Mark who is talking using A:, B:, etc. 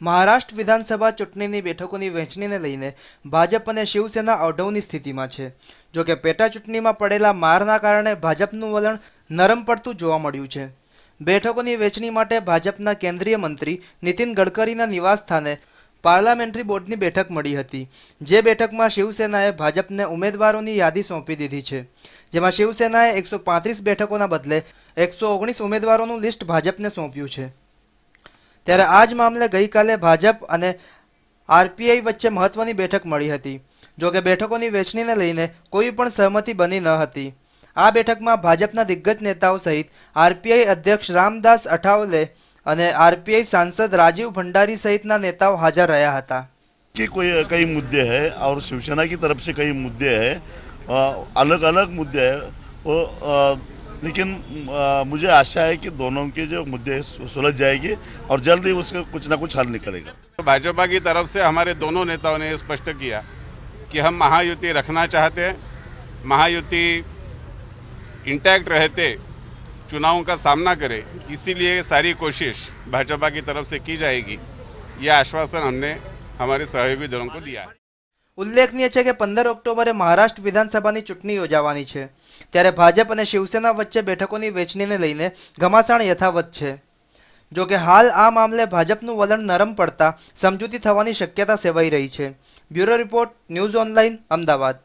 A: મહારાષ્ટ્ર વિધાનસભા ચૂંટણીની બેઠકોની વહેંચણીને લઈને ભાજપ અને શિવસેના અવઢવની સ્થિતિમાં છે। જો કે પેટા ચૂંટણીમાં પડેલા મારના કારણે ભાજપનું વલણ નરમ પડતું જોવા મળ્યું છે। બેઠકોની વહેંચણી માટે ભાજપના કેન્દ્રીય મંત્રી નીતિન ગડકરીના નિવાસસ્થાને પાર્લામેન્ટરી બોર્ડની બેઠક મળી હતી, જે બેઠકમાં શિવસેનાએ ભાજપને ઉમેદવારોની યાદી સોંપી દીધી છે, જેમાં શિવસેનાએ 135 બેઠકોના બદલે 119 ઉમેદવારોનું લિસ્ટ ભાજપને સોંપ્યું છે। ત્યારે આ જ મામલે ગઈકાલે ભાજપ અને આરપીઆઈ વચ્ચે મહત્વની બેઠક મળી હતી। જો કે બેઠકોની વહેંચણીને લઈને કોઈ પણ સહમતિ બની ન હતી। આ બેઠકમાં ભાજપના દિગ્ગજ નેતાઓ સહિત આરપીઆઈ અધ્યક્ષ રામદાસ અઠાવલે અને આરપીઆઈ सांसद राजीव भंडारी सहितना नेताओं हाजिर रहा था
B: कि कई मुद्दे हैं और शिवसेना की तरफ से कई मुद्दे हैं, अलग अलग मुद्दे हैं लेकिन मुझे आशा है कि दोनों के जो मुद्दे सुलझ जाएगी और जल्द ही उसका कुछ ना कुछ हल निकलेगा।
C: तो भाजपा की तरफ से हमारे दोनों नेताओं ने स्पष्ट किया कि हम महायुति रखना चाहते हैं, महायुति इंटैक्ट रहते चुनावों का सामना करे, इसीलिए सारी कोशिश भाजपा की तरफ से की जाएगी। यह आश्वासन हमने हमारे सहयोगी दलों को दिया है।
A: उल्लेखनीय है कि 15 ऑक्टोबरे महाराष्ट्र विधानसभाની ચૂંટણી યોજાવાની છે, ત્યારે ભાજપ અને શિવસેના વચ્ચે બેઠકોની વહેંચણીને લઈને ઘમાસાણ યથાવત છે। જો કે હાલ આ મામલે ભાજપનું વલણ નરમ પડતા સમજૂતી થવાની શક્યતા સેવાઈ રહી છે। Bureau report, news online, Ahmedabad.